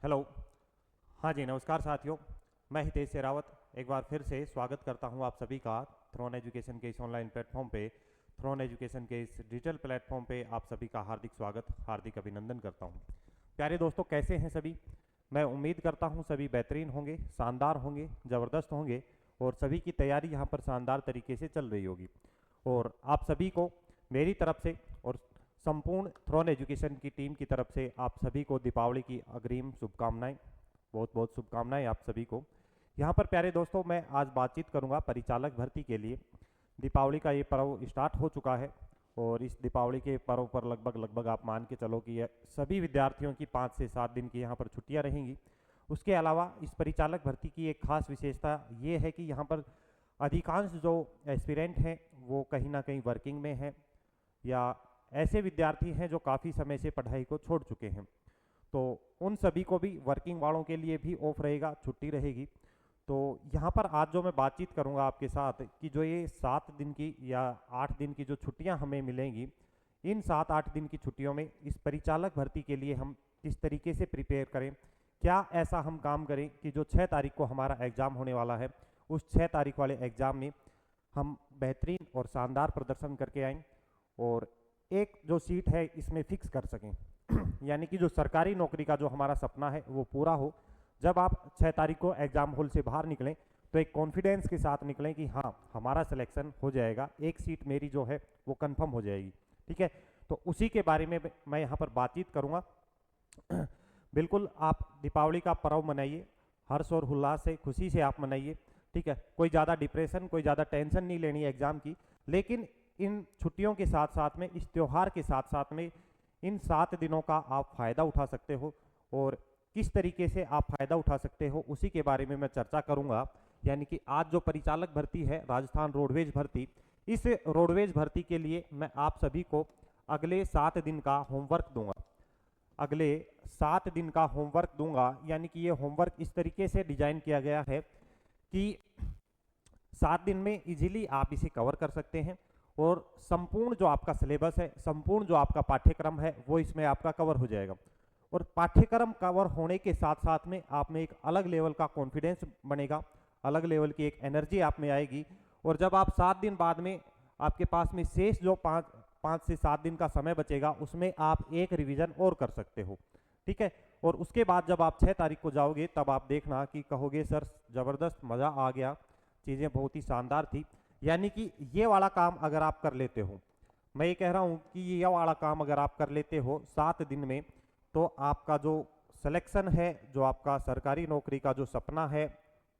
Hello. हाँ जी, नमस्कार साथियों। मैं हितेश शेरावत एक बार फिर से स्वागत करता हूं आप सभी का थ्रोन एजुकेशन के इस ऑनलाइन प्लेटफॉर्म पे। थ्रोन एजुकेशन के इस डिजिटल प्लेटफॉर्म पे आप सभी का हार्दिक स्वागत, हार्दिक अभिनंदन करता हूं। प्यारे दोस्तों, कैसे हैं सभी? मैं उम्मीद करता हूं सभी बेहतरीन होंगे, शानदार होंगे, ज़बरदस्त होंगे और सभी की तैयारी यहाँ पर शानदार तरीके से चल रही होगी। और आप सभी को मेरी तरफ से और संपूर्ण थ्रोन एजुकेशन की टीम की तरफ से आप सभी को दीपावली की अग्रिम शुभकामनाएं, बहुत बहुत शुभकामनाएं आप सभी को। यहाँ पर प्यारे दोस्तों, मैं आज बातचीत करूँगा परिचालक भर्ती के लिए। दीपावली का ये पर्व स्टार्ट हो चुका है और इस दीपावली के पर्व पर लगभग आप मान के चलो कि सभी विद्यार्थियों की 5 से 7 दिन की यहाँ पर छुट्टियाँ रहेंगी। उसके अलावा इस परिचालक भर्ती की एक खास विशेषता ये है कि यहाँ पर अधिकांश जो एस्पिरेंट हैं वो कहीं ना कहीं वर्किंग में हैं या ऐसे विद्यार्थी हैं जो काफ़ी समय से पढ़ाई को छोड़ चुके हैं। तो उन सभी को भी, वर्किंग वालों के लिए भी ऑफ रहेगा, छुट्टी रहेगी। तो यहाँ पर आज जो मैं बातचीत करूँगा आपके साथ कि जो ये 7 दिन की या 8 दिन की जो छुट्टियाँ हमें मिलेंगी, इन 7-8 दिन की छुट्टियों में इस परिचालक भर्ती के लिए हम किस तरीके से प्रिपेयर करें, क्या ऐसा हम काम करें कि जो 6 तारीख को हमारा एग्ज़ाम होने वाला है, उस 6 तारीख वाले एग्ज़ाम में हम बेहतरीन और शानदार प्रदर्शन करके आएँ और एक जो सीट है इसमें फिक्स कर सकें। यानी कि जो सरकारी नौकरी का जो हमारा सपना है वो पूरा हो। जब आप 6 तारीख को एग्ज़ाम हॉल से बाहर निकलें तो एक कॉन्फिडेंस के साथ निकलें कि हाँ, हमारा सिलेक्शन हो जाएगा, एक सीट मेरी जो है वो कंफर्म हो जाएगी। ठीक है, तो उसी के बारे में मैं यहाँ पर बातचीत करूँगा। बिल्कुल आप दीपावली का पर्व मनाइए, हर्ष और उल्लास से, खुशी से आप मनाइए। ठीक है, कोई ज़्यादा डिप्रेशन, कोई ज़्यादा टेंशन नहीं लेनी है एग्ज़ाम की। लेकिन इन छुट्टियों के साथ साथ में, इस त्यौहार के साथ साथ में इन 7 दिनों का आप फ़ायदा उठा सकते हो और किस तरीके से आप फ़ायदा उठा सकते हो उसी के बारे में मैं चर्चा करूंगा। यानी कि आज जो परिचालक भर्ती है, राजस्थान रोडवेज भर्ती, इस रोडवेज भर्ती के लिए मैं आप सभी को अगले 7 दिन का होमवर्क दूंगा। अगले 7 दिन का होमवर्क दूंगा, यानी कि ये होमवर्क इस तरीके से डिजाइन किया गया है कि 7 दिन में इजीली आप इसे कवर कर सकते हैं और संपूर्ण जो आपका सिलेबस है, संपूर्ण जो आपका पाठ्यक्रम है वो इसमें आपका कवर हो जाएगा। और पाठ्यक्रम कवर होने के साथ साथ में आप में एक अलग लेवल का कॉन्फिडेंस बनेगा, अलग लेवल की एक एनर्जी आप में आएगी। और जब आप 7 दिन बाद में आपके पास में शेष जो 5 से 7 दिन का समय बचेगा उसमें आप एक रिवीजन और कर सकते हो। ठीक है, और उसके बाद जब आप 6 तारीख को जाओगे तब आप देखना कि कहोगे सर ज़बरदस्त, मज़ा आ गया, चीज़ें बहुत ही शानदार थी। यानी कि ये वाला काम अगर आप कर लेते हो, मैं ये कह रहा हूँ कि ये वाला काम अगर आप कर लेते हो 7 दिन में, तो आपका जो सिलेक्शन है, जो आपका सरकारी नौकरी का जो सपना है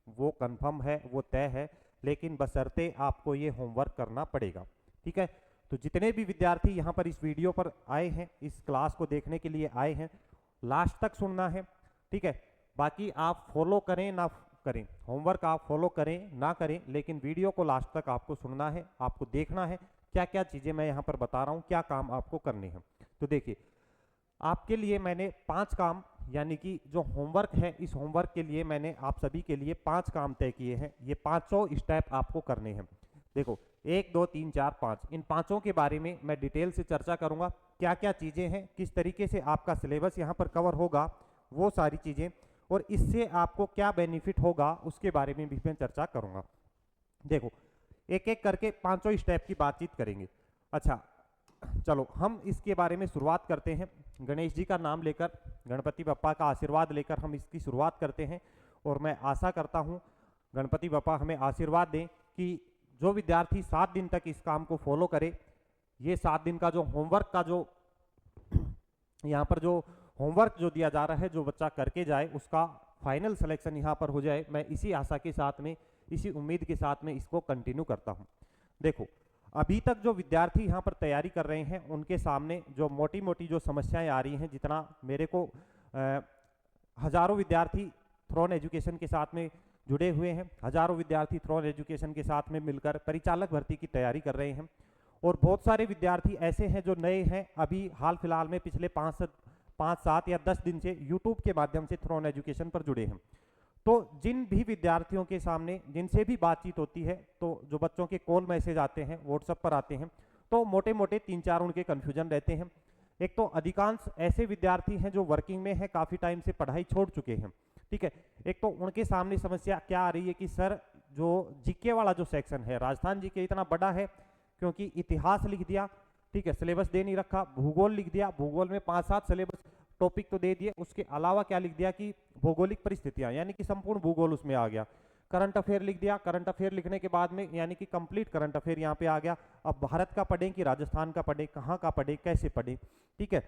वो कंफर्म है, वो तय है। लेकिन बशर्ते आपको ये होमवर्क करना पड़ेगा। ठीक है, तो जितने भी विद्यार्थी यहाँ पर इस वीडियो पर आए हैं, इस क्लास को देखने के लिए आए हैं, लास्ट तक सुनना है। ठीक है, बाकी आप फॉलो करें ना करें, होमवर्क आप फॉलो करें ना करें, लेकिन वीडियो को लास्ट तक आपको सुनना है, आपको देखना है क्या क्या चीज़ें मैं यहाँ पर बता रहा हूँ, क्या काम आपको करने हैं। तो देखिए, आपके लिए मैंने 5 काम, यानी कि जो होमवर्क है, इस होमवर्क के लिए मैंने आप सभी के लिए 5 काम तय किए हैं। ये 5 स्टेप आपको करने हैं। देखो, 1 2 3 4 5, इन 5 के बारे में मैं डिटेल से चर्चा करूंगा। क्या क्या चीज़ें हैं, किस तरीके से आपका सिलेबस यहाँ पर कवर होगा, वो सारी चीज़ें, और इससे आपको क्या बेनिफिट होगा उसके बारे में भी मैं चर्चा करूंगा। देखो, एक एक करके 5 स्टेप की बातचीत करेंगे। अच्छा, चलो हम इसके बारे में शुरुआत करते हैं। गणेश जी का नाम लेकर, गणपति बप्पा का आशीर्वाद लेकर हम इसकी शुरुआत करते हैं। और मैं आशा करता हूँ गणपति बप्पा हमें आशीर्वाद दें कि जो विद्यार्थी 7 दिन तक इस काम को फॉलो करे, ये 7 दिन का जो होमवर्क का जो यहाँ पर जो होमवर्क जो दिया जा रहा है, जो बच्चा करके जाए उसका फाइनल सिलेक्शन यहाँ पर हो जाए। मैं इसी आशा के साथ में, इसी उम्मीद के साथ में इसको कंटिन्यू करता हूँ। देखो, अभी तक जो विद्यार्थी यहाँ पर तैयारी कर रहे हैं उनके सामने जो मोटी मोटी जो समस्याएं आ रही हैं, जितना मेरे को हजारों विद्यार्थी थ्रोन एजुकेशन के साथ में जुड़े हुए हैं, हजारों विद्यार्थी थ्रोन एजुकेशन के साथ में मिलकर परिचालक भर्ती की तैयारी कर रहे हैं। और बहुत सारे विद्यार्थी ऐसे हैं जो नए हैं, अभी हाल फिलहाल में पिछले 5 7 या 10 दिन से यूट्यूब के माध्यम से थ्रोन एजुकेशन पर जुड़े हैं। तो जिन भी विद्यार्थियों के सामने जिनसे भी बातचीत होती है, तो जो बच्चों के कॉल मैसेज आते हैं, व्हाट्सएप पर आते हैं, तो मोटे मोटे 3-4 उनके कन्फ्यूजन रहते हैं एक तो अधिकांश ऐसे विद्यार्थी हैं जो वर्किंग में हैं, काफी टाइम से पढ़ाई छोड़ चुके हैं, ठीक है। एक तो उनके सामने समस्या क्या आ रही है कि सर जो जीके वाला जो सेक्शन है, राजस्थान जीके इतना बड़ा है क्योंकि इतिहास लिख दिया, ठीक है, सिलेबस दे नहीं रखा, भूगोल लिख दिया, भूगोल में 5-7 सिलेबस टॉपिक तो दे दिए, उसके अलावा क्या लिख दिया कि भौगोलिक परिस्थितियां, यानी कि संपूर्ण भूगोल उसमें आ गया। करंट अफेयर लिख दिया, करंट अफेयर लिखने के बाद में यानी कि कंप्लीट करंट अफेयर यहाँ पे आ गया। अब भारत का पढ़ें कि राजस्थान का पढ़ें, कहाँ का पढ़ें, कैसे पढ़ें, ठीक है।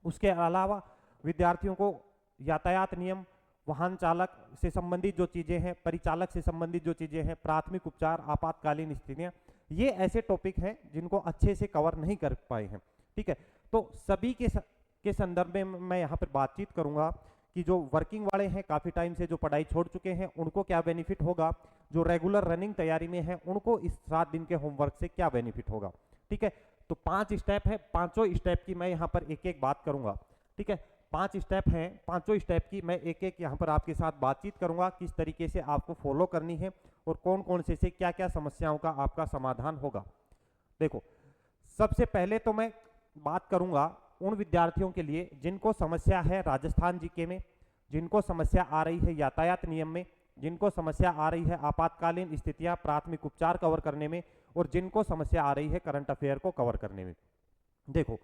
उसके अलावा विद्यार्थियों को यातायात नियम, वाहन चालक से संबंधित जो चीजें हैं, परिचालक से संबंधित जो चीजें हैं, प्राथमिक उपचार, आपातकालीन स्थितियां, ये ऐसे टॉपिक हैं जिनको अच्छे से कवर नहीं कर पाए हैं, ठीक है। तो सभी के संदर्भ में मैं यहाँ पर बातचीत करूंगा कि जो वर्किंग वाले हैं, काफी टाइम से जो पढ़ाई छोड़ चुके हैं, उनको क्या बेनिफिट होगा, जो रेगुलर रनिंग तैयारी में है उनको इस 7 दिन के होमवर्क से क्या बेनिफिट होगा, ठीक है। तो 5 स्टेप है, पांचों स्टेप की मैं यहाँ पर एक एक बात करूंगा, ठीक है। 5 स्टेप हैं, पांचों स्टेप की मैं एक एक यहाँ पर आपके साथ बातचीत करूंगा, किस तरीके से आपको फॉलो करनी है और कौन कौन से क्या क्या समस्याओं का आपका समाधान होगा। देखो, सबसे पहले तो मैं बात करूंगा उन विद्यार्थियों के लिए जिनको समस्या है राजस्थान जीके में, जिनको समस्या आ रही है यातायात नियम में, जिनको समस्या आ रही है आपातकालीन स्थितियां, प्राथमिक उपचार कवर करने में, और जिनको समस्या आ रही है करंट अफेयर को कवर करने में। देखो,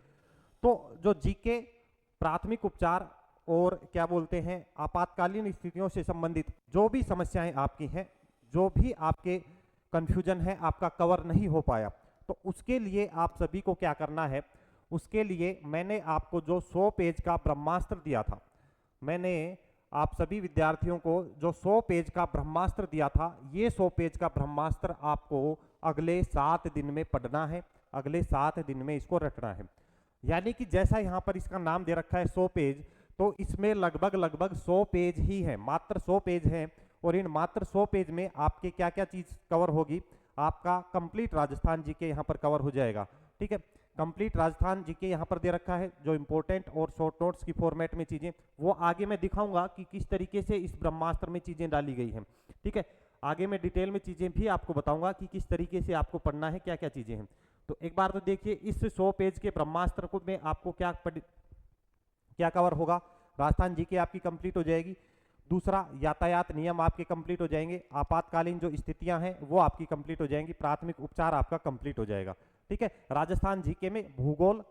तो जो जीके, प्राथमिक उपचार और क्या बोलते हैं आपातकालीन स्थितियों से संबंधित जो भी समस्याएं आपकी हैं, जो भी आपके कंफ्यूजन है, आपका कवर नहीं हो पाया, तो उसके लिए आप सभी को क्या करना है, उसके लिए मैंने आपको जो 100 पेज का ब्रह्मास्त्र दिया था, मैंने आप सभी विद्यार्थियों को जो 100 पेज का ब्रह्मास्त्र दिया था, ये 100 पेज का ब्रह्मास्त्र आपको अगले 7 दिन में पढ़ना है, अगले 7 दिन में इसको रटना है। यानी कि जैसा यहाँ पर इसका नाम दे रखा है 100 पेज, तो इसमें लगभग 100 पेज ही है, मात्र 100 पेज हैं, और इन मात्र 100 पेज में आपके क्या क्या चीज कवर होगी, आपका कंप्लीट राजस्थान जीके यहाँ पर कवर हो जाएगा, ठीक है। कंप्लीट राजस्थान जीके यहाँ पर दे रखा है, जो इंपॉर्टेंट और शॉर्ट नोट्स की फॉर्मेट में चीजें, वो आगे मैं दिखाऊंगा कि किस तरीके से इस ब्रह्मास्त्र में चीजें डाली गई हैं, ठीक है। आगे मैं डिटेल में चीजें भी आपको बताऊंगा कि किस तरीके से आपको पढ़ना है, क्या क्या चीजें हैं। तो एक बार तो देखिए, इस 100 पेज के ब्रह्मास्त्र को में आपको क्या कवर होगा, राजस्थान जीके आपकी कंप्लीट हो जाएगी, दूसरा यातायात नियम आपके कंप्लीट हो जाएंगे, आपातकालीन जो स्थितियां हैं वो आपकी कंप्लीट हो जाएंगी, प्राथमिक उपचार आपका कंप्लीट हो जाएगा, ठीक है। राजस्थान जीके में भूगोल,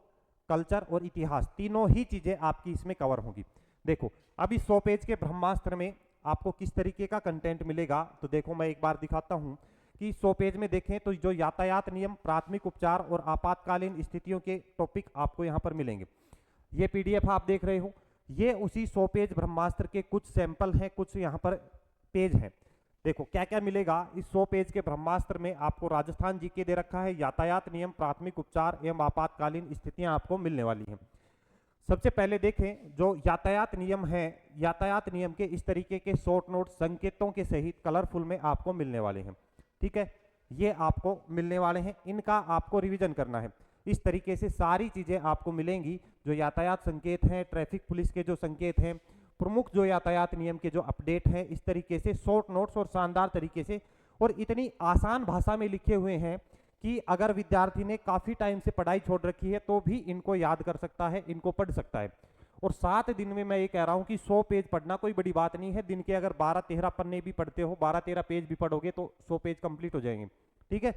कल्चर और इतिहास, तीनों ही चीजें आपकी इसमें कवर होंगी। देखो, अब इस 100 पेज के ब्रह्मास्त्र में आपको किस तरीके का कंटेंट मिलेगा, तो देखो मैं एक बार दिखाता हूं कि 100 पेज में देखें तो जो यातायात नियम, प्राथमिक उपचार और आपातकालीन स्थितियों के टॉपिक आपको यहाँ पर मिलेंगे। ये पीडीएफ आप देख रहे हो, ये उसी 100 पेज ब्रह्मास्त्र के कुछ सैंपल हैं, कुछ यहाँ पर पेज हैं। देखो क्या क्या मिलेगा इस 100 पेज के ब्रह्मास्त्र में, आपको राजस्थान जीके दे रखा है, यातायात नियम, प्राथमिक उपचार एवं आपातकालीन स्थितियां आपको मिलने वाली हैं। सबसे पहले देखें, जो यातायात नियम है, यातायात नियम के इस तरीके के शॉर्ट नोट संकेतों के सहित कलरफुल में आपको मिलने वाले हैं, ठीक है। ये आपको मिलने वाले हैं, इनका आपको रिवीजन करना है। इस तरीके से सारी चीजें आपको मिलेंगी, जो यातायात संकेत हैं, ट्रैफिक पुलिस के जो संकेत हैं, प्रमुख जो यातायात नियम के जो अपडेट हैं, इस तरीके से शॉर्ट नोट्स और शानदार तरीके से, और इतनी आसान भाषा में लिखे हुए हैं कि अगर विद्यार्थी ने काफी टाइम से पढ़ाई छोड़ रखी है तो भी इनको याद कर सकता है, इनको पढ़ सकता है। और 7 दिन में मैं ये कह रहा हूं कि 100 पेज पढ़ना कोई बड़ी बात नहीं है, दिन के अगर 12-13 पन्ने भी पढ़ते हो, 12-13 पेज भी पढ़ोगे तो 100 पेज कंप्लीट हो जाएंगे, ठीक है।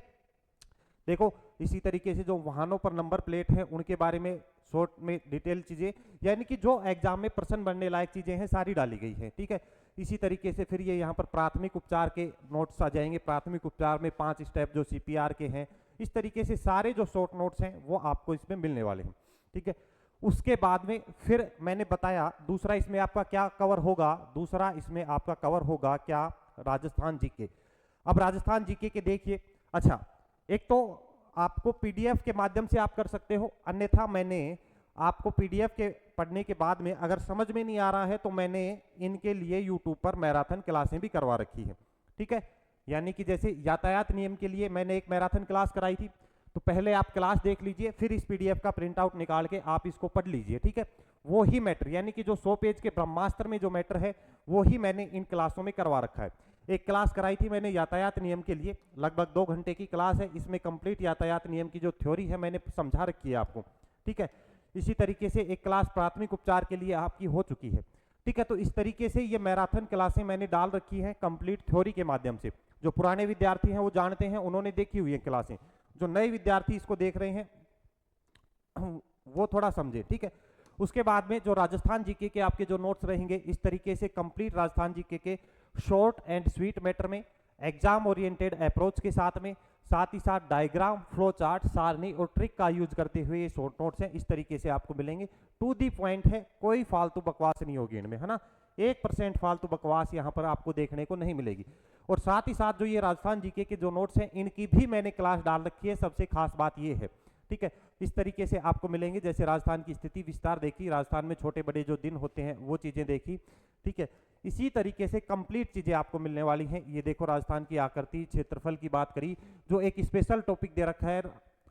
देखो, इसी तरीके से जो वाहनों पर नंबर प्लेट है उनके बारे में शॉर्ट में डिटेल चीजें, यानी कि जो एग्जाम में प्रश्न बनने लायक चीजें हैं सारी डाली गई है, ठीक है। इसी तरीके से फिर ये यहाँ पर प्राथमिक उपचार के नोट्स आ जाएंगे, प्राथमिक उपचार में 5 स्टेप जो सीपीआर के हैं, इस तरीके से सारे जो शॉर्ट नोट्स हैं वो आपको इसमें मिलने वाले हैं, ठीक है। उसके बाद में फिर मैंने बताया दूसरा इसमें आपका क्या कवर होगा, दूसरा इसमें आपका कवर होगा क्या, राजस्थान जीके। अब राजस्थान जीके के देखिए, अच्छा एक तो आपको पीडीएफ के माध्यम से आप कर सकते हो, अन्यथा मैंने आपको पीडीएफ के पढ़ने के बाद में अगर समझ में नहीं आ रहा है तो मैंने इनके लिए यूट्यूब पर मैराथन क्लासें भी करवा रखी है, ठीक है। यानी कि जैसे यातायात नियम के लिए मैंने एक मैराथन क्लास कराई थी, तो पहले आप क्लास देख लीजिए, फिर इस पीडीएफ का प्रिंट आउट निकाल के आप इसको पढ़ लीजिए, ठीक है। वो ही मैटर, यानी कि जो 100 पेज के ब्रह्मास्त्र में जो मैटर है वो ही मैंने इन क्लासों में करवा रखा है। एक क्लास कराई थी मैंने यातायात नियम के लिए, लगभग 2 घंटे की क्लास है, इसमें कंप्लीट यातायात नियम की जो थ्योरी है मैंने समझा रखी है आपको, ठीक है। इसी तरीके से एक क्लास प्राथमिक उपचार के लिए आपकी हो चुकी है। ठीक है, तो इस तरीके से ये मैराथन क्लासें मैंने डाल रखी हैं कंप्लीट थ्योरी के माध्यम से। जो पुराने विद्यार्थी हैं वो जानते हैं, उन्होंने देखी हुई है क्लासें। जो नए विद्यार्थी इसको देख रहे हैं वो थोड़ा समझे। ठीक है, उसके बाद में जो राजस्थान जीके के आपके जो नोट्स रहेंगे इस तरीके से कंप्लीट राजस्थान जीके के शॉर्ट एंड स्वीट मैटर में, एग्जाम ओरिएंटेड अप्रोच के साथ में, साथ ही साथ डायग्राम, फ्लो चार्ट, सारणी और ट्रिक का यूज करते हुए ये शॉर्ट नोट्स हैं, इस तरीके से आपको मिलेंगे। टू दी पॉइंट है, कोई फालतू बकवास नहीं होगी इनमें, है ना। 1% फालतू बकवास यहाँ पर आपको देखने को नहीं मिलेगी। और साथ ही साथ जो ये राजस्थान जीके के जो नोट्स हैं इनकी भी मैंने क्लास डाल रखी है। सबसे खास बात ये है, ठीक है, इस तरीके से आपको मिलेंगे। जैसे राजस्थान की स्थिति विस्तार देखी, राजस्थान में छोटे बड़े जो दिन होते हैं वो चीजें देखी। ठीक है, इसी तरीके से कंप्लीट चीजें आपको मिलने वाली हैं। ये देखो राजस्थान की आकृति, क्षेत्रफल की बात करी, जो एक स्पेशल टॉपिक दे रखा है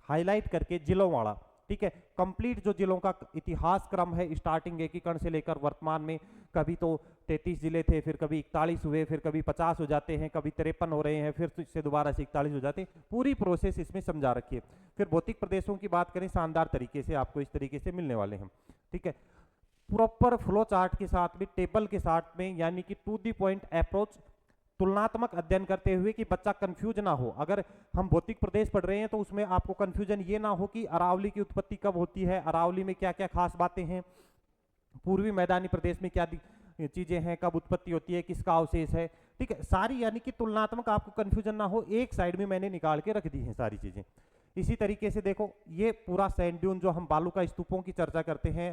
हाईलाइट करके जिलों वाला। ठीक है, कंप्लीट जो जिलों का इतिहास क्रम है स्टार्टिंग एकीकरण से लेकर वर्तमान में, कभी तो 33 जिले थे, फिर कभी 41 हुए, फिर कभी 50 हो जाते हैं, कभी 53 हो रहे हैं, फिर इससे दोबारा से 41 हो जाते हैं। पूरी प्रोसेस इसमें समझा रखी है। फिर भौतिक प्रदेशों की बात करें, शानदार तरीके से आपको इस तरीके से मिलने वाले हैं। ठीक है, प्रॉपर फ्लो चार्ट के साथ में, टेबल के साथ में, यानी कि टू दी पॉइंट अप्रोच, तुलनात्मक अध्ययन करते हुए कि बच्चा कंफ्यूज ना हो। अगर हम भौतिक प्रदेश पढ़ रहे हैं तो उसमें आपको कंफ्यूजन ये ना हो कि अरावली की उत्पत्ति कब होती है, अरावली में क्या क्या खास बातें हैं, पूर्वी मैदानी प्रदेश में क्या चीजें हैं, कब उत्पत्ति होती है, किसका अवशेष है। ठीक है, सारी यानी कि तुलनात्मक आपको कंफ्यूजन ना हो, एक साइड में मैंने निकाल के रख दी है सारी चीजें। इसी तरीके से देखो ये पूरा सैंड ड्यून, जो हम बालू का स्तूपों की चर्चा करते हैं,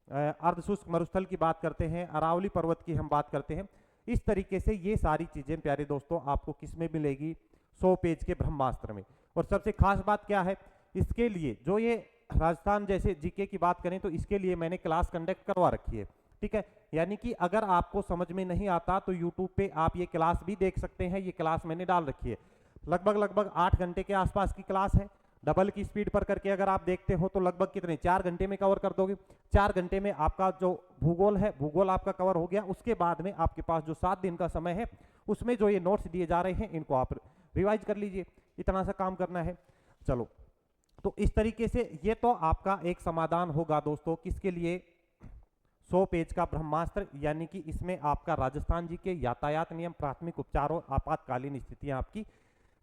अर्धशुष्क मरुस्थल की बात करते हैं, अरावली पर्वत की हम बात करते हैं, इस तरीके से ये सारी चीजें प्यारे दोस्तों आपको किसमें मिलेगी, 100 पेज के ब्रह्मास्त्र में। और सबसे खास बात क्या है, इसके लिए जो ये राजस्थान जैसे जीके की बात करें तो इसके लिए मैंने क्लास कंडक्ट करवा रखी है। ठीक है, यानी कि अगर आपको समझ में नहीं आता तो यूट्यूब पे आप ये क्लास भी देख सकते हैं। ये क्लास मैंने डाल रखी है, लगभग 8 घंटे के आसपास की क्लास है। डबल की स्पीड पर करके अगर आप देखते हो तो लगभग कितने 4 घंटे में कवर कर दोगे। 4 घंटे में आपका जो भूगोल है, भूगोल आपका कवर हो गया। उसके बाद में आपके पास जो 7 दिन का समय है उसमें जो ये नोट्स दिए जा रहे हैं इनको आप रिवाइज कर लीजिए। इतना सा काम करना है। चलो, तो इस तरीके से ये तो आपका एक समाधान होगा दोस्तों, किसके लिए, 100 पेज का ब्रह्मास्त्र, यानी कि इसमें आपका राजस्थान जी के यातायात नियम, प्राथमिक उपचार और आपातकालीन स्थितियां आपकी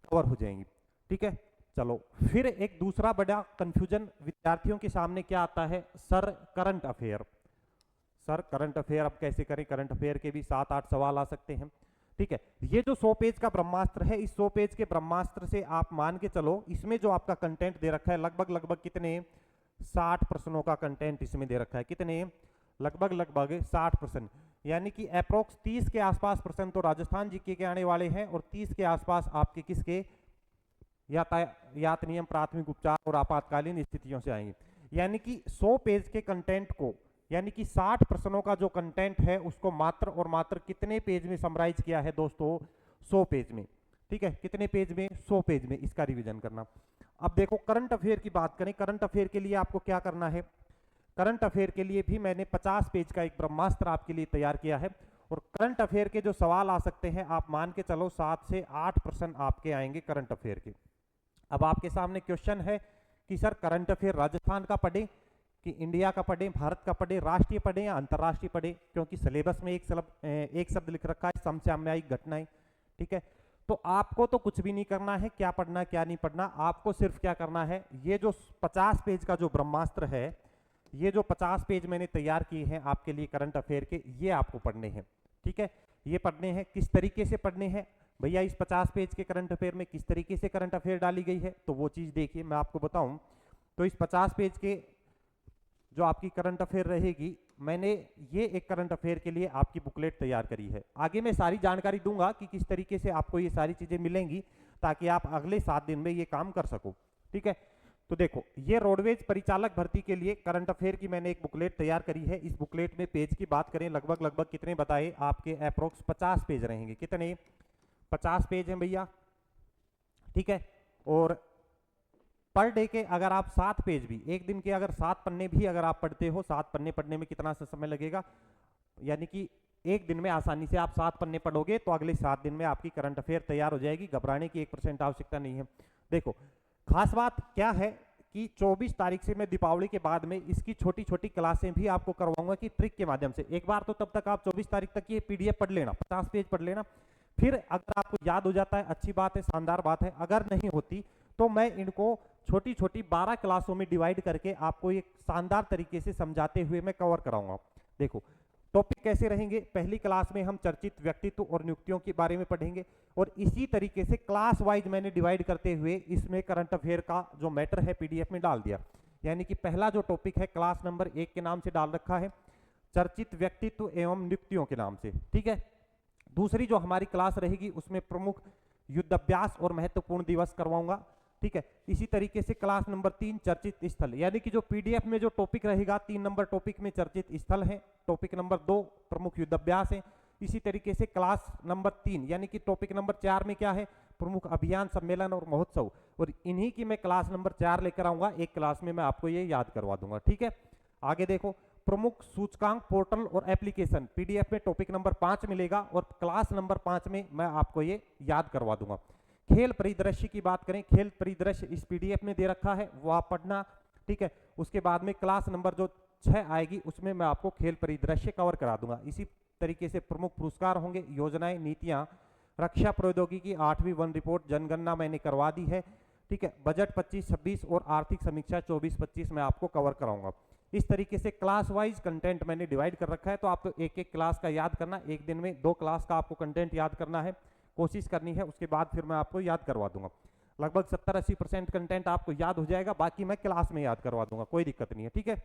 कवर हो जाएंगी। ठीक है, चलो फिर एक दूसरा बड़ा कंफ्यूजन विद्यार्थियों के सामने क्या आता है, sir current affair. Sir current affair अब कैसे करें, करंट अफेयर के भी 7-8 सवाल आ सकते हैं। ठीक है, ये जो 100 पेज का ब्रह्मास्त्र है, इस 100 पेज के ब्रह्मास्त्र से आप मान के चलो इसमें जो आपका कंटेंट दे रखा है लगभग कितने 60 प्रश्नों का कंटेंट इसमें दे रखा है। कितने, लगभग 60%, यानी कि अप्रोक्स 30 के आसपास प्रश्न तो राजस्थान जीके के आने वाले हैं और 30 के आसपास आपके किसके, यातायात नियम, प्राथमिक उपचार और आपातकालीन स्थितियों से आएंगे। यानी कि 100 पेज के कंटेंट को, यानी कि 60 प्रश्नों का जो कंटेंट है उसको मात्र और मात्र कितने पेज में समराइज किया है दोस्तों, 100 पेज में। ठीक है, कितने पेज में, 100 पेज में। इसका रिवीजन करना। अब देखो करंट अफेयर की बात करें, करंट अफेयर के लिए आपको क्या करना है, करंट अफेयर के लिए भी मैंने 50 पेज का एक ब्रह्मास्त्र आपके लिए तैयार किया है। और करंट अफेयर के जो सवाल आ सकते हैं आप मान के चलो 7 से 8 प्रश्न आपके आएंगे करंट अफेयर के। अब आपके सामने क्वेश्चन है कि सर करंट अफेयर राजस्थान का पढ़े कि इंडिया का पढ़े, भारत का पढ़े, राष्ट्रीय पढ़े या अंतर्राष्ट्रीय पढ़े, क्योंकि सिलेबस में एक शब्द लिख रखा है समसामयिक घटनाएं। ठीक है, तो आपको तो कुछ भी नहीं करना है, क्या पढ़ना है क्या नहीं पढ़ना, आपको सिर्फ क्या करना है, ये जो 50 पेज का जो ब्रह्मास्त्र है, ये जो 50 पेज मैंने तैयार किए हैं आपके लिए करंट अफेयर के, ये आपको पढ़ने हैं। ठीक है, ये पढ़ने हैं। किस तरीके से पढ़ने हैं भैया, इस 50 पेज के करंट अफेयर में किस तरीके से करंट अफेयर डाली गई है, तो वो चीज देखिए मैं आपको बताऊं। तो इस 50 पेज के जो आपकी करंट अफेयर रहेगी, मैंने ये एक करंट अफेयर के लिए आपकी बुकलेट तैयार करी है। आगे मैं सारी जानकारी दूंगा कि किस तरीके से आपको ये सारी चीजें मिलेंगी ताकि आप अगले 7 दिन में ये काम कर सको। ठीक है, तो देखो ये रोडवेज परिचालक भर्ती के लिए करंट अफेयर की मैंने एक बुकलेट तैयार करी है। इस बुकलेट में पेज की बात करें लगभग कितने बताए आपके, अप्रोक्स 50 पेज रहेंगे। कितने, 50 पेज हैं भैया। ठीक है, और पर डे के अगर आप 7 पेज भी, एक दिन के अगर 7 पन्ने भी अगर आप पढ़ते हो, 7 पन्ने पढ़ने में कितना सा समय लगेगा, यानी कि एक दिन में आसानी से आप 7 पन्ने पढ़ोगे तो अगले 7 दिन में आपकी करंट अफेयर तैयार हो जाएगी। घबराने की 1% आवश्यकता नहीं है। देखो खास बात क्या है कि 24 तारीख से मैं दीपावली के बाद में इसकी छोटी छोटी क्लासें भी आपको करवाऊंगा कि ट्रिक के माध्यम से। एक बार तो तब तक आप 24 तारीख तक ये पीडीएफ पढ़ लेना, 50 पेज पढ़ लेना, फिर अगर आपको याद हो जाता है अच्छी बात है, शानदार बात है, अगर नहीं होती तो मैं इनको छोटी छोटी 12 क्लासों में डिवाइड करके आपको एक शानदार तरीके से समझाते हुए मैं कवर कराऊंगा। देखो टॉपिक कैसे रहेंगे, पहली क्लास में हम चर्चित व्यक्तित्व और नियुक्तियों के बारे में पढ़ेंगे, और इसी तरीके से क्लास वाइज मैंने डिवाइड करते हुए इसमें करंट अफेयर का जो मैटर है पीडीएफ में डाल दिया। यानी कि पहला जो टॉपिक है क्लास नंबर 1 के नाम से डाल रखा है, चर्चित व्यक्तित्व एवं नियुक्तियों के नाम से, ठीक है। दूसरी जो हमारी क्लास रहेगी उसमें प्रमुख युद्धाभ्यास और महत्वपूर्ण दिवस करवाऊंगा, ठीक है। इसी तरीके से क्लास नंबर 3 चर्चित स्थल, यानी कि जो पीडीएफ में जो टॉपिक रहेगा 3 नंबर टॉपिक में चर्चित स्थल है, टॉपिक नंबर 2 प्रमुख युद्धाभ्यास है। इसी तरीके से क्लास नंबर 3 यानी कि टॉपिक नंबर 4 में क्या है, प्रमुख अभियान, सम्मेलन और महोत्सव, और इन्हीं की मैं क्लास नंबर 4 लेकर आऊंगा, एक क्लास में मैं आपको ये याद करवा दूंगा, ठीक है। आगे देखो प्रमुख सूचकांक पोर्टल और एप्लीकेशन, पीडीएफ में टॉपिक नंबर 5 मिलेगा और क्लास नंबर 5 में मैं आपको ये याद करवा दूंगा। खेल परिदृश्य की बात करें, खेल परिदृश्य इस पीडीएफ में दे रखा है, वो आप पढ़ना, ठीक है। उसके बाद में क्लास नंबर जो 6 आएगी उसमें मैं आपको खेल परिदृश्य कवर करा दूंगा। इसी तरीके से प्रमुख पुरस्कार होंगे, योजनाएं, नीतियां, रक्षा प्रौद्योगिकी, 8वीं वन रिपोर्ट, जनगणना मैंने करवा दी है, ठीक है। बजट 25-26 और आर्थिक समीक्षा 24-25 में आपको कवर कराऊंगा। इस तरीके से क्लास वाइज कंटेंट मैंने डिवाइड कर रखा है, तो आपको एक एक क्लास का याद करना, एक दिन में 2 क्लास का आपको कंटेंट याद करना है, कोशिश करनी है, उसके बाद फिर मैं आपको याद करवा दूंगा। लगभग 70-80% कंटेंट आपको याद हो जाएगा, बाकी मैं क्लास में याद करवा दूंगा, कोई दिक्कत नहीं है, ठीक है।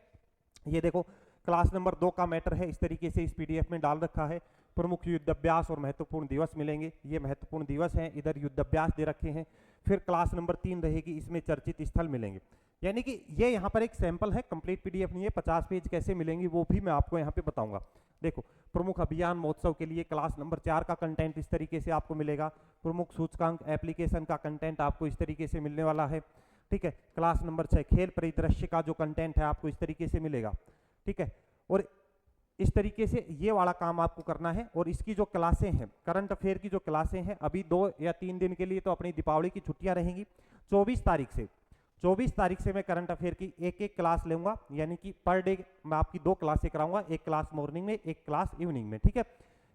ये देखो क्लास नंबर 2 का मैटर है, इस तरीके से इस पीडीएफ में डाल रखा है। प्रमुख युद्धाभ्यास और महत्वपूर्ण दिवस मिलेंगे, ये महत्वपूर्ण दिवस हैं, इधर युद्धाभ्यास दे रखे हैं। फिर क्लास नंबर 3 रहेगी, इसमें चर्चित स्थल मिलेंगे। यानी कि ये यहाँ पर एक सैंपल है, कंप्लीट पीडीएफ नहीं है, 50 पेज कैसे मिलेंगे वो भी मैं आपको यहाँ पे बताऊंगा। देखो प्रमुख अभियान महोत्सव के लिए क्लास नंबर 4 का कंटेंट इस तरीके से आपको मिलेगा। प्रमुख सूचकांक एप्लीकेशन का कंटेंट आपको इस तरीके से मिलने वाला है, ठीक है। क्लास नंबर 6 खेल परिदृश्य का जो कंटेंट है आपको इस तरीके से मिलेगा, ठीक है। और इस तरीके से ये वाला काम आपको करना है। और इसकी जो क्लासें हैं, करंट अफेयर की जो क्लासें हैं, अभी 2 या 3 दिन के लिए तो अपनी दीपावली की छुट्टियां रहेंगी। 24 तारीख से मैं करंट अफेयर की एक एक क्लास लूंगा, यानी कि पर डे मैं आपकी 2 क्लासें कराऊंगा, एक क्लास मॉर्निंग में, एक क्लास इवनिंग में, ठीक है।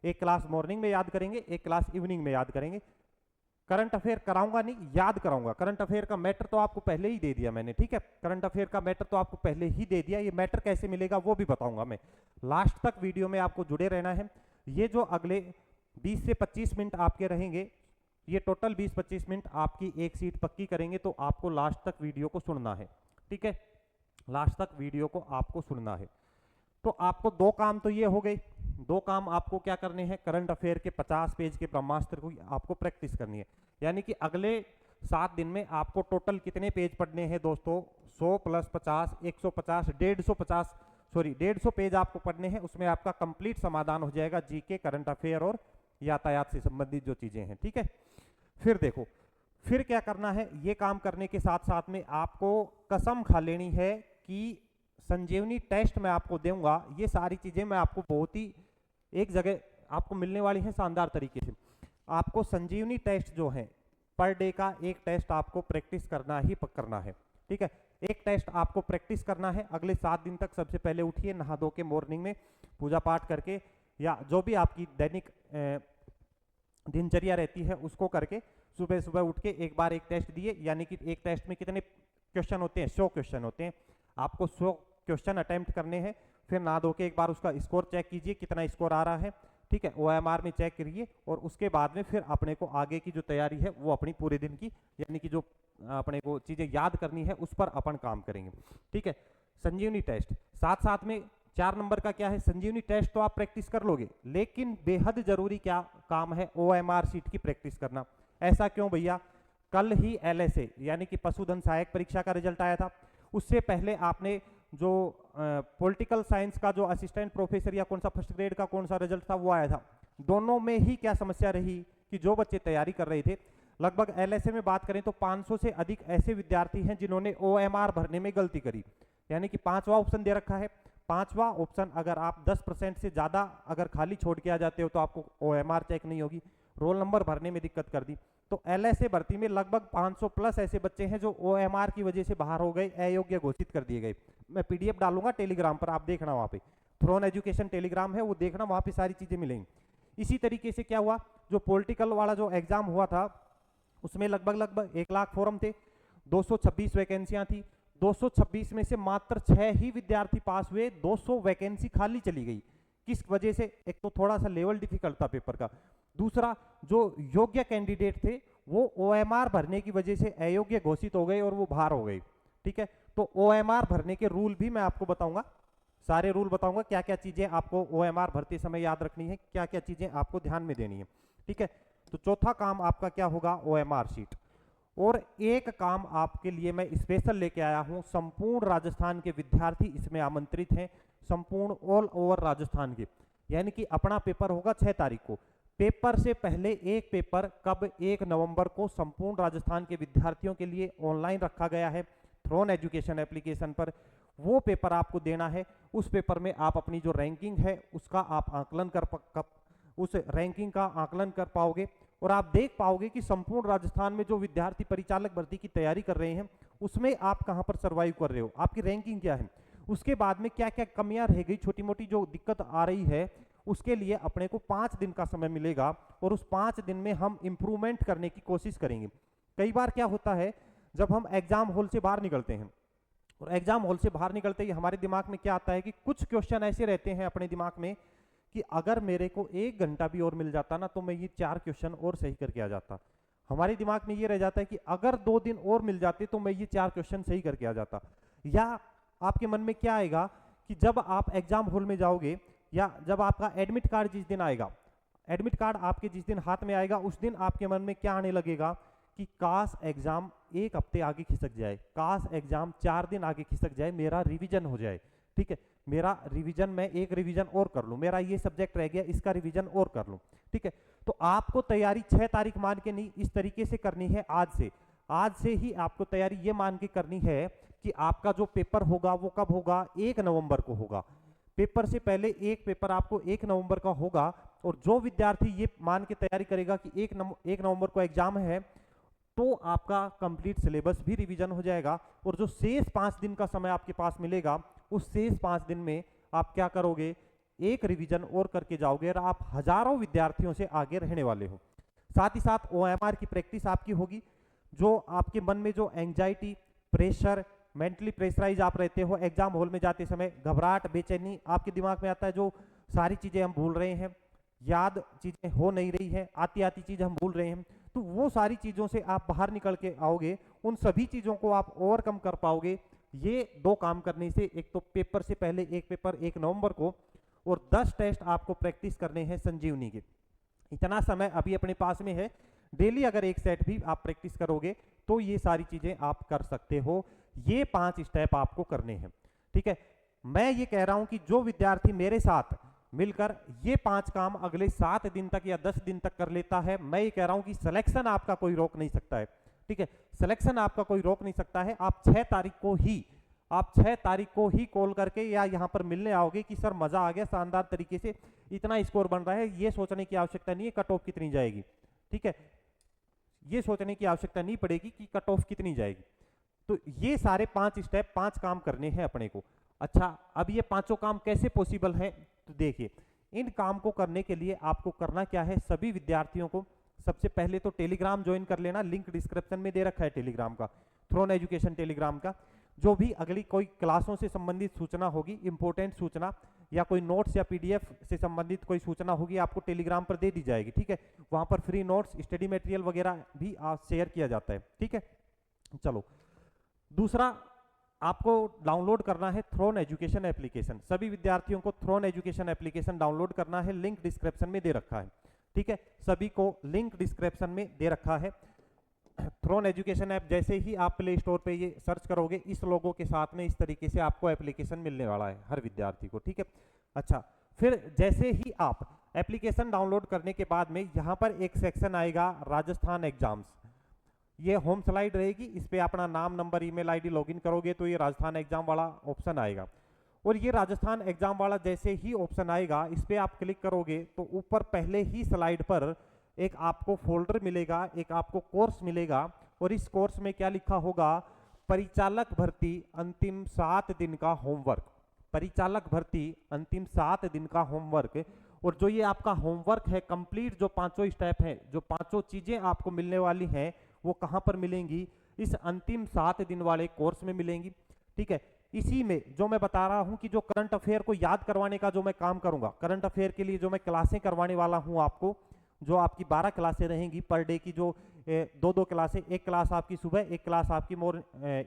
एक क्लास मॉर्निंग में याद करेंगे, एक क्लास इवनिंग में याद करेंगे। करंट अफेयर कराऊंगा नहीं, याद कराऊंगा। करंट अफेयर का मैटर तो आपको पहले ही दे दिया मैंने, ठीक है। करंट अफेयर का मैटर तो आपको पहले ही दे दिया, ये मैटर कैसे मिलेगा वो भी बताऊंगा मैं। लास्ट तक वीडियो में आपको जुड़े रहना है। ये जो अगले 20 से 25 मिनट आपके रहेंगे, ये टोटल 20-25 मिनट आपकी एक सीट पक्की करेंगे, तो आपको लास्ट तक वीडियो को सुनना है, ठीक है। लास्ट तक वीडियो को आपको सुनना है। तो आपको 2 काम तो ये हो गए। 2 काम आपको क्या करने हैं, करंट अफेयर के 50 पेज के ब्रह्मास्त्र को आपको प्रैक्टिस करनी है। यानी कि अगले 7 दिन में आपको टोटल कितने पेज पढ़ने हैं दोस्तों, 100 + 50 150 150 पेज आपको पढ़ने हैं। उसमें आपका कंप्लीट समाधान हो जाएगा जीके, करंट अफेयर और यातायात से संबंधित जो चीजें हैं, ठीक है। फिर देखो फिर क्या करना है, ये काम करने के साथ साथ में आपको कसम खा लेनी है कि संजीवनी टेस्ट मैं आपको दूंगा। ये सारी चीजें मैं आपको बहुत ही एक जगह आपको मिलने वाली हैं शानदार तरीके से। आपको संजीवनी टेस्ट जो है पर डे का एक टेस्ट आपको प्रैक्टिस करना ही करना है, ठीक है। एक टेस्ट आपको प्रैक्टिस करना है। अगले 7 दिन तक सबसे पहले उठिए, नहा धो के मॉर्निंग में पूजा पाठ करके, या जो भी आपकी दैनिक दिनचर्या रहती है उसको करके सुबह सुबह उठ के एक बार एक टेस्ट दिए। यानी कि एक टेस्ट में कितने क्वेश्चन होते हैं, 100 क्वेश्चन होते हैं। आपको 100 क्वेश्चन अटेम्प्ट करने हैं। फिर ना धो के एक बार उसका स्कोर चेक कीजिए, कितना स्कोर आ रहा है, ठीक है। OMR में चेक करिए, और उसके बाद में फिर अपने को आगे की जो तैयारी है वो अपनी पूरे दिन की, यानी कि जो अपने को चीजें याद करनी है उस पर अपन काम करेंगे, ठीक है। संजीवनी टेस्ट साथ साथ में 4 नंबर का क्या है, संजीवनी टेस्ट तो आप प्रैक्टिस कर लोगे, लेकिन बेहद जरूरी क्या काम है, OMR शीट की प्रैक्टिस करना। ऐसा क्यों भैया, कल ही LSA यानी कि पशुधन सहायक परीक्षा का रिजल्ट आया था। उससे पहले आपने जो पॉलिटिकल साइंस का जो असिस्टेंट प्रोफेसर या कौन सा फर्स्ट ग्रेड का कौन सा रिजल्ट था वो आया था। दोनों में ही क्या समस्या रही कि जो बच्चे तैयारी कर रहे थे, लगभग LSA में बात करें तो 500 से अधिक ऐसे विद्यार्थी हैं जिन्होंने OMR भरने में गलती करी। यानी कि 5वां ऑप्शन दे रखा है, 5वां ऑप्शन अगर आप 10% से ज्यादा अगर खाली छोड़ के आ जाते हो तो आपको OMR चेक नहीं होगी, रोल नंबर भरने में दिक्कत कर दी। तो LSA भर्ती में लगभग 500 प्लस ऐसे बच्चे हैं जो OMR की वजह से बाहर हो गए, अयोग्य घोषित कर दिए गए। मैं PDF डालूंगा टेलीग्राम पर, आप देखना वहां पे थ्रोन एजुकेशन टेलीग्राम है, वो देखना, वहां पे सारी चीजें मिलेंगी। इसी तरीके से क्या हुआ, जो पॉलिटिकल वाला जो एग्जाम हुआ था उसमें लगभग 1 लाख फॉर्म थे, 226 वैकेंसियां थी, 226 में से मात्र 6 ही विद्यार्थी पास हुए, 200 वैकेंसी खाली चली गई। किस वजह से? एक तो थोड़ा सा लेवल डिफिकल्ट था पेपर का, दूसरा जो योग्य कैंडिडेट थे वो OMR भरने की वजह से अयोग्य घोषित हो गए और वो बाहर हो गए। ठीक है, तो OMR भरने के रूल भी मैं आपको बताऊंगा, सारे रूल बताऊंगा, क्या क्या चीजें आपको OMR भरते समय याद रखनी है, क्या क्या चीजें आपको ध्यान में देनी है। ठीक है, तो चौथा काम आपका क्या होगा, OMR शीट। और एक काम आपके लिए मैं स्पेशल लेके आया हूं, संपूर्ण राजस्थान के विद्यार्थी इसमें आमंत्रित हैं, संपूर्ण ऑल ओवर राजस्थान के, यानी कि अपना पेपर होगा 6 तारीख को। पेपर से पहले एक पेपर कब, 1 नवंबर को संपूर्ण राजस्थान के विद्यार्थियों के लिए ऑनलाइन रखा गया है थ्रोन एजुकेशन एप्लीकेशन पर। वो पेपर आपको देना है, उस पेपर में आप अपनी जो रैंकिंग है उसका आप आकलन उस रैंकिंग का आकलन कर पाओगे और आप देख पाओगे कि संपूर्ण राजस्थान में जो विद्यार्थी परिचालक भर्ती की तैयारी कर रहे हैं उसमें आप कहां पर सर्वाइव कर रहे हो, आपकी रैंकिंग क्या है, उसके बाद में क्या क्या कमियां रह गई, छोटी मोटी जो दिक्कत आ रही है, उसके लिए अपने को 5 दिन का समय मिलेगा और उस 5 दिन में हम इंप्रूवमेंट करने की कोशिश करेंगे। कई बार क्या होता है, जब हम एग्जाम हॉल से बाहर निकलते हैं और एग्जाम हॉल से बाहर निकलते ही हमारे दिमाग में क्या आता है कि कुछ क्वेश्चन ऐसे रहते हैं अपने दिमाग में कि अगर मेरे को 1 घंटा भी और मिल जाता ना तो मैं ये 4 क्वेश्चन और सही करके आ जाता। हमारे दिमाग में ये रह जाता है कि अगर 2 दिन और मिल जाते तो मैं ये 4 क्वेश्चन सही करके आ जाता। या आपके मन में क्या आएगा कि जब आप एग्जाम हॉल में जाओगे या जब आपका एडमिट कार्ड जिस दिन आएगा, एडमिट कार्ड आपके जिस दिन हाथ में आएगा उस दिन आपके मन में क्या आने लगेगा कि काश एग्जाम 1 हफ्ते आगे खिसक जाए, काश एग्जाम 4 दिन आगे खिसक जाए, मेरा रिवीजन हो जाए। ठीक है, मेरा रिवीजन, मैं एक रिवीजन और कर लूं, मेरा ये सब्जेक्ट रह गया इसका रिवीजन और कर लूं। ठीक है, तो आपको तैयारी 6 तारीख मान के नहीं, इस तरीके से करनी है आज से ही आपको तैयारी ये मान के करनी है कि आपका जो पेपर होगा वो कब होगा, 1 नवंबर को होगा। पेपर से पहले एक पेपर आपको 1 नवंबर का होगा और जो विद्यार्थी ये मान के तैयारी करेगा कि 1 नवंबर को एग्जाम है तो आपका कंप्लीट सिलेबस भी रिवीजन हो जाएगा और जो शेष 5 दिन का समय आपके पास मिलेगा उस शेष 5 दिन में आप क्या करोगे, एक रिवीजन और करके जाओगे और आप हजारों विद्यार्थियों से आगे रहने वाले हो। साथ ही साथ OMR की प्रैक्टिस आपकी होगी, जो आपके मन में जो एंजाइटी, प्रेशर, मेंटली प्रेशराइज आप रहते हो एग्जाम हॉल में जाते समय, घबराहट, बेचैनी आपके दिमाग में आता है, जो सारी चीजें हम भूल रहे हैं, याद चीजें हो नहीं रही है, आती आती चीज हम भूल रहे हैं, तो वो सारी चीजों से आप बाहर निकल के आओगे, उन सभी चीजों को आप ओवरकम कर पाओगे। ये 2 काम करने से, एक तो पेपर से पहले एक पेपर 1 नवंबर को और 10 टेस्ट आपको प्रैक्टिस करने हैं संजीवनी के। इतना समय अभी अपने पास में है, डेली अगर एक सेट भी आप प्रैक्टिस करोगे तो ये सारी चीजें आप कर सकते हो। ये 5 स्टेप आपको करने हैं। ठीक है, मैं ये कह रहा हूं कि जो विद्यार्थी मेरे साथ मिलकर ये 5 काम अगले 7 दिन तक या 10 दिन तक कर लेता है, मैं ये कह रहा हूं कि सिलेक्शन आपका कोई रोक नहीं सकता है। ठीक है, सिलेक्शन आपका कोई रोक नहीं सकता है। आप 6 तारीख को ही कॉल करके या यहां पर मिलने आओगे कि सर मजा आ गया, शानदार तरीके से इतना स्कोर बन रहा है, ये सोचने की आवश्यकता नहीं है कट ऑफ कितनी जाएगी। ठीक है, ये सोचने की आवश्यकता नहीं पड़ेगी कि कट ऑफ कितनी जाएगी। तो ये सारे 5 स्टेप, 5 काम करने हैं अपने को। अच्छा, अब ये 5 काम कैसे पॉसिबल है, तो देखिए इन काम को करने के लिए आपको करना क्या है, सभी विद्यार्थियों को सबसे पहले तो टेलीग्राम ज्वाइन कर लेना, लिंक डिस्क्रिप्शन में दे रखा है टेलीग्राम का, थ्रोन एजुकेशन टेलीग्राम का। जो भी अगली कोई क्लासों से संबंधित सूचना होगी, इंपॉर्टेंट सूचना या कोई नोट्स या PDF से संबंधित कोई सूचना होगी, आपको टेलीग्राम पर दे दी जाएगी। ठीक है, वहां पर फ्री नोट्स, स्टडी मटेरियल वगैरह भी शेयर किया जाता है। ठीक है, चलो दूसरा आपको डाउनलोड करना है थ्रोन एजुकेशन एप्लीकेशन। सभी विद्यार्थियों को थ्रोन एजुकेशन एप्लीकेशन डाउनलोड करना है, लिंक डिस्क्रिप्शन में दे रखा है। ठीक है, सभी को लिंक डिस्क्रिप्शन में दे रखा है। थ्रोन एजुकेशन ऐप जैसे ही आप प्ले स्टोर पे ये सर्च करोगे, इस लोगों के साथ में इस तरीके से आपको एप्लीकेशन मिलने वाला है हर विद्यार्थी को। ठीक है, अच्छा, फिर जैसे ही आप एप्लीकेशन डाउनलोड करने के बाद में यहाँ पर एक सेक्शन आएगा राजस्थान एग्जाम्स, ये होम स्लाइड रहेगी, इस पे अपना नाम, नंबर, ईमेल आईडी लॉगिन करोगे तो ये राजस्थान एग्जाम वाला ऑप्शन आएगा। और ये राजस्थान एग्जाम वाला जैसे ही ऑप्शन आएगा, इस पे आप क्लिक करोगे तो ऊपर पहले ही स्लाइड पर एक आपको फोल्डर मिलेगा, एक आपको कोर्स मिलेगा, और इस कोर्स में क्या लिखा होगा, परिचालक भर्ती अंतिम 7 दिन का होमवर्क। परिचालक भर्ती अंतिम 7 दिन का होमवर्क। और जो ये आपका होमवर्क है कंप्लीट, जो पांचों स्टेप हैं, जो पांचों चीजें आपको मिलने वाली हैं, वो कहां पर मिलेंगी, इस अंतिम 7 दिन वाले कोर्स में मिलेंगी। ठीक है, इसी में जो मैं बता रहा हूं कि जो करंट अफेयर को याद करवाने का जो मैं काम करूंगा, करंट अफेयर के लिए जो मैं क्लासें करवाने वाला हूं आपको, जो आपकी 12 क्लासें रहेंगी पर डे की, जो 2-2 क्लासें, एक क्लास आपकी सुबह, एक क्लास आपकी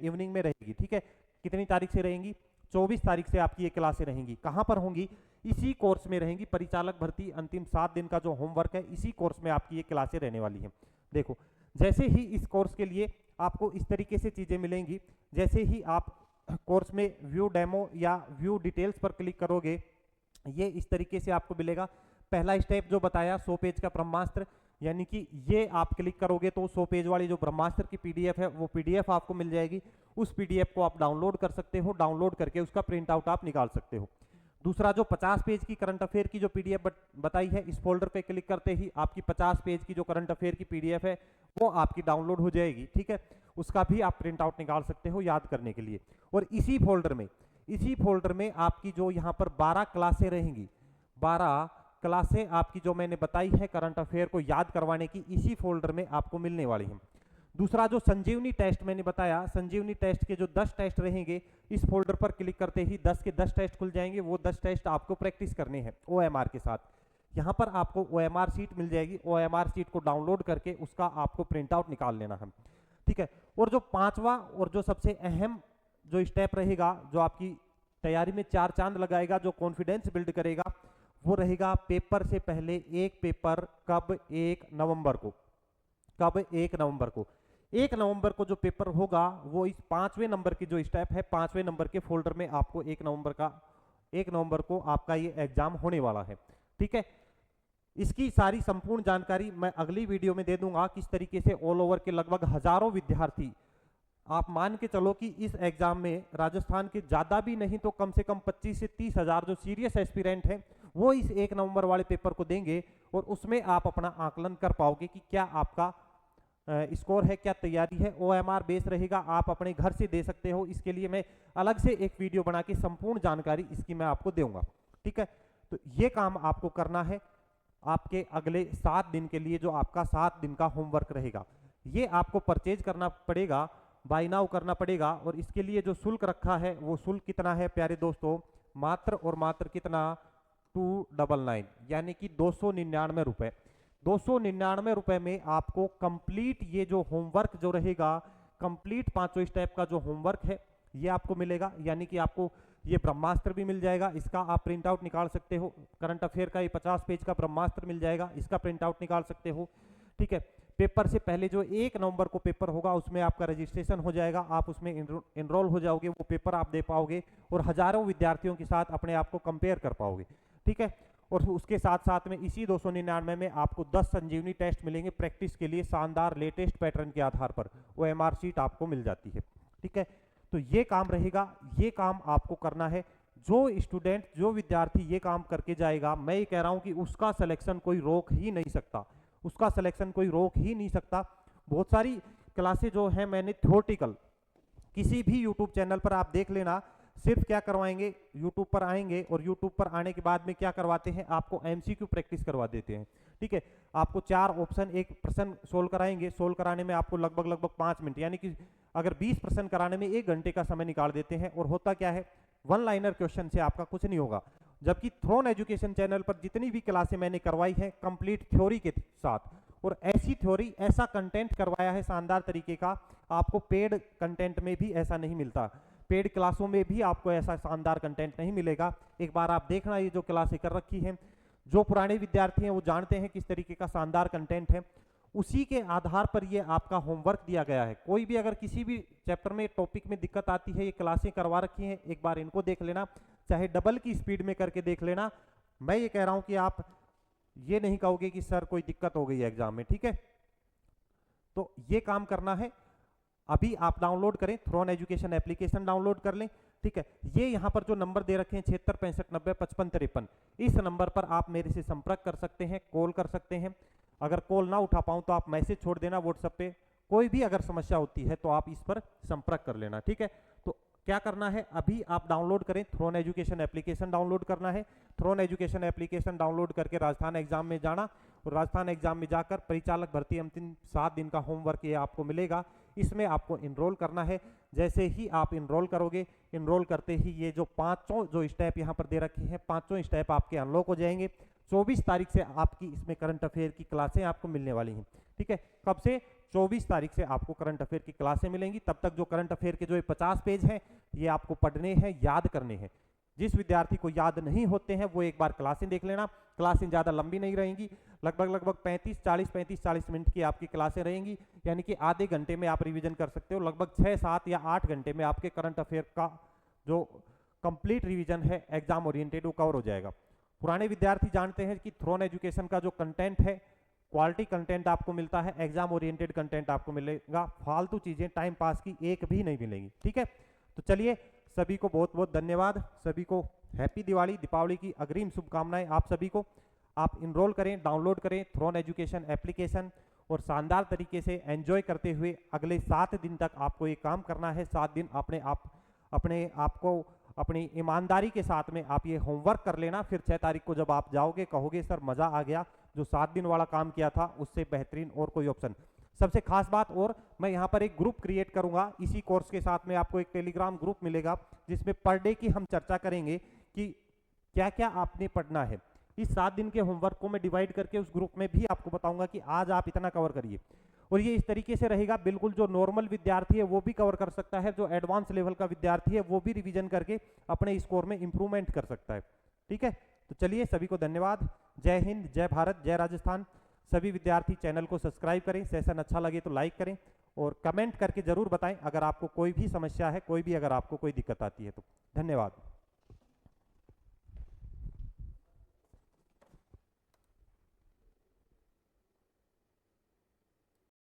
इवनिंग में रहेगी। ठीक है, कितनी तारीख से रहेंगी, 24 तारीख से आपकी ये क्लासें रहेंगी। कहां पर होंगी, इसी कोर्स में रहेंगी। परिचालक भर्ती अंतिम 7 दिन का जो होमवर्क है, इसी कोर्स में आपकी ये क्लासें रहने वाली हैं। देखो, जैसे ही इस कोर्स के लिए आपको इस तरीके से चीजें मिलेंगी, जैसे ही आप कोर्स में व्यू डेमो या व्यू डिटेल्स पर क्लिक करोगे, ये इस तरीके से आपको मिलेगा। पहला स्टेप जो बताया 100 पेज का ब्रह्मास्त्र, यानी कि ये आप क्लिक करोगे तो 100 पेज वाली जो ब्रह्मास्त्र की पीडीएफ है, वो पीडीएफ आपको मिल जाएगी। उस पीडीएफ को आप डाउनलोड कर सकते हो, डाउनलोड करके उसका प्रिंट आउट आप निकाल सकते हो। दूसरा, जो 50 पेज की करंट अफेयर की जो पीडीएफ बताई है, इस फोल्डर पे क्लिक करते ही आपकी 50 पेज की जो करंट अफेयर की पीडीएफ है, वो आपकी डाउनलोड हो जाएगी। ठीक है, उसका भी आप प्रिंट आउट निकाल सकते हो याद करने के लिए। और इसी फोल्डर में आपकी जो यहाँ पर 12 क्लासें रहेंगी, 12 क्लासें आपकी जो मैंने बताई है करंट अफेयर को याद करवाने की, इसी फोल्डर में आपको मिलने वाली हैं। दूसरा, जो संजीवनी टेस्ट मैंने बताया, संजीवनी टेस्ट के जो 10 टेस्ट रहेंगे, इस फोल्डर पर क्लिक करते ही 10 के 10 टेस्ट खुल जाएंगे। वो 10 टेस्ट आपको प्रैक्टिस करने हैं OMR के साथ। यहाँ पर आपको OMR शीट मिल जाएगी, OMR शीट को डाउनलोड करके उसका आपको प्रिंट आउट निकाल लेना है। ठीक है, और जो पांचवा और जो सबसे अहम जो स्टेप रहेगा, जो आपकी तैयारी में 4 चांद लगाएगा, जो कॉन्फिडेंस बिल्ड करेगा, वो रहेगा पेपर से पहले एक पेपर कब 1 नवंबर को। कब 1 नवंबर को, 1 नवंबर को जो पेपर होगा, वो इस 5वें नंबर की जो स्टेप है, 5वें नंबर के फोल्डर में आपको 1 नवंबर को आपका ये एग्जाम होने वाला है। ठीक है, इसकी सारी संपूर्ण जानकारी मैं अगली वीडियो में दे दूंगा, किस तरीके से ऑल ओवर के लगभग हजारों विद्यार्थी, आप मान के चलो कि इस एग्जाम में राजस्थान के ज्यादा भी नहीं तो कम से कम 25 से 30 हजार जो सीरियस एस्पिरेंट हैं, वो इस 1 नवंबर वाले पेपर को देंगे, और उसमें आप अपना आकलन कर पाओगे कि क्या आपका स्कोर है, क्या तैयारी है। OMR बेस रहेगा, आप अपने घर से दे सकते हो। इसके लिए मैं अलग से एक वीडियो बना के संपूर्ण जानकारी इसकी मैं आपको दूंगा। ठीक है, तो ये काम आपको करना है आपके अगले 7 दिन के लिए, जो आपका 7 दिन का होमवर्क रहेगा। ये आपको परचेज करना पड़ेगा, बाय नाउ करना पड़ेगा। और इसके लिए जो शुल्क रखा है, वो शुल्क कितना है प्यारे दोस्तों, मात्र और मात्र कितना, 299, यानी कि 299 रुपए। 299 रुपए में आपको कंप्लीट ये जो होमवर्क जो रहेगा, कंप्लीट 5 स्टेप का जो होमवर्क है, ये आपको मिलेगा। यानी कि आपको ये ब्रह्मास्त्र भी मिल जाएगा, इसका आप प्रिंट आउट निकाल सकते हो। करंट अफेयर का ये 50 पेज का ब्रह्मास्त्र मिल जाएगा, इसका प्रिंट आउट निकाल सकते हो। ठीक है, पेपर से पहले जो 1 नवंबर को पेपर होगा, उसमें आपका रजिस्ट्रेशन हो जाएगा, आप उसमें इनरोल हो जाओगे, वो पेपर आप दे पाओगे और हजारों विद्यार्थियों के साथ अपने आप को कंपेयर कर पाओगे। ठीक है, और उसके साथ साथ में इसी 299 में आपको 10 संजीवनी टेस्ट मिलेंगे प्रैक्टिस के लिए, शानदार लेटेस्ट पैटर्न के आधार पर OMR शीट आपको मिल जाती है। ठीक है, तो ये काम रहेगा, ये काम आपको करना है। जो स्टूडेंट, जो विद्यार्थी ये काम करके जाएगा, मैं ये कह रहा हूं कि उसका सिलेक्शन कोई रोक ही नहीं सकता, उसका सिलेक्शन कोई रोक ही नहीं सकता। बहुत सारी क्लासें जो है मैंने थ्योरेटिकल, किसी भी यूट्यूब चैनल पर आप देख लेना, सिर्फ क्या करवाएंगे, यूट्यूब पर आएंगे और यूट्यूब पर आने के बाद में क्या करवाते हैं, आपको MCQ प्रैक्टिस करवा देते हैं। ठीक है, आपको 4 ऑप्शन, एक प्रश्न सोल्व कराएंगे, सोल्व कराने में आपको लगभग 5 मिनट, यानी कि अगर 20 प्रश्न कराने में 1 घंटे का समय निकाल देते हैं। और होता क्या है, 1 लाइनर क्वेश्चन से आपका कुछ नहीं होगा। जबकि थ्रोन एजुकेशन चैनल पर जितनी भी क्लासें मैंने करवाई है, कंप्लीट थ्योरी के साथ, और ऐसी थ्योरी, ऐसा कंटेंट करवाया है शानदार तरीके का, आपको पेड कंटेंट में भी ऐसा नहीं मिलता, पेड क्लासों में भी आपको ऐसा शानदार कंटेंट नहीं मिलेगा। एक बार आप देखना, ये जो क्लासें कर रखी हैं, जो पुराने विद्यार्थी हैं वो जानते हैं किस तरीके का शानदार कंटेंट है, उसी के आधार पर ये आपका होमवर्क दिया गया है। कोई भी अगर किसी भी चैप्टर में, टॉपिक में दिक्कत आती है, ये क्लासें करवा रखी हैं, एक बार इनको देख लेना, चाहे डबल की स्पीड में करके देख लेना। मैं ये कह रहा हूं कि आप ये नहीं कहोगे कि सर कोई दिक्कत हो गई है एग्जाम में। ठीक है, तो ये काम करना है। अभी आप डाउनलोड करें, थ्रोन एजुकेशन एप्लीकेशन डाउनलोड कर लें। ठीक है, ये यहाँ पर जो नंबर दे रखे हैं 76 65 90 55 53, इस नंबर पर आप मेरे से संपर्क कर सकते हैं, कॉल कर सकते हैं। अगर कॉल ना उठा पाऊँ तो आप मैसेज छोड़ देना व्हाट्सएप पे। कोई भी अगर समस्या होती है तो आप इस पर संपर्क कर लेना, ठीक है। तो क्या करना है, अभी आप डाउनलोड करें, थ्रोन एजुकेशन एप्लीकेशन डाउनलोड करना है। थ्रोन एजुकेशन एप्लीकेशन डाउनलोड करके राजस्थान एग्जाम में जाना, और राजस्थान एग्जाम में जाकर परिचालक भर्ती अंतिम 7 दिन का होमवर्क ये आपको मिलेगा, इसमें आपको इनरोल करना है। जैसे ही आप इनरोल करोगे, इनरोल करते ही ये जो पांचों जो स्टेप यहाँ पर दे रखे हैं, पांचों स्टेप आपके अनलॉक हो जाएंगे। 24 तारीख से आपकी इसमें करंट अफेयर की क्लासें आपको मिलने वाली हैं, ठीक है। कब से? 24 तारीख से आपको करंट अफेयर की क्लासें मिलेंगी। तब तक जो करंट अफेयर के जो ये 50 पेज हैं, ये आपको पढ़ने हैं, याद करने हैं। जिस विद्यार्थी को याद नहीं होते हैं वो एक बार क्लासें देख लेना। क्लासें ज़्यादा लंबी नहीं रहेंगी, लगभग 35-40 मिनट की आपकी क्लासें रहेंगी, यानी कि आधे घंटे में आप रिवीजन कर सकते हो। लगभग 6, 7 या 8 घंटे में आपके करंट अफेयर का जो कंप्लीट रिवीजन है एग्जाम ओरिएंटेड वो कवर हो जाएगा। पुराने विद्यार्थी जानते हैं कि थ्रोन एजुकेशन का जो कंटेंट है, क्वालिटी कंटेंट आपको मिलता है, एग्जाम ओरिएंटेड कंटेंट आपको मिलेगा, फालतू चीजें टाइम पास की एक भी नहीं मिलेंगी, ठीक है। तो चलिए, सभी को बहुत बहुत धन्यवाद, सभी को हैप्पी दिवाली, दीपावली की अग्रिम शुभकामनाएं आप सभी को। आप इनरोल करें, डाउनलोड करें थ्रोन एजुकेशन एप्लीकेशन, और शानदार तरीके से एंजॉय करते हुए अगले 7 दिन तक आपको ये काम करना है। 7 दिन अपने आप को अपनी ईमानदारी के साथ में आप ये होमवर्क कर लेना। फिर 6 तारीख को जब आप जाओगे कहोगे सर मज़ा आ गया, जो 7 दिन वाला काम किया था उससे बेहतरीन और कोई ऑप्शन। सबसे खास बात, और मैं यहाँ पर एक ग्रुप क्रिएट करूंगा, इसी कोर्स के साथ में आपको एक टेलीग्राम ग्रुप मिलेगा जिसमें पर डे की हम चर्चा करेंगे कि क्या क्या आपने पढ़ना है। इस 7 दिन के होमवर्क को मैं डिवाइड करके उस ग्रुप में भी आपको बताऊंगा कि आज आप इतना कवर करिए, और ये इस तरीके से रहेगा, बिल्कुल जो नॉर्मल विद्यार्थी है वो भी कवर कर सकता है, जो एडवांस लेवल का विद्यार्थी है वो भी रिवीजन करके अपने स्कोर में इंप्रूवमेंट कर सकता है, ठीक है। तो चलिए, सभी को धन्यवाद। जय हिंद, जय भारत, जय राजस्थान। सभी विद्यार्थी चैनल को सब्सक्राइब करें, सेशन अच्छा लगे तो लाइक करें, और कमेंट करके जरूर बताएं अगर आपको कोई भी समस्या है, कोई भी अगर आपको कोई दिक्कत आती है तो। धन्यवाद।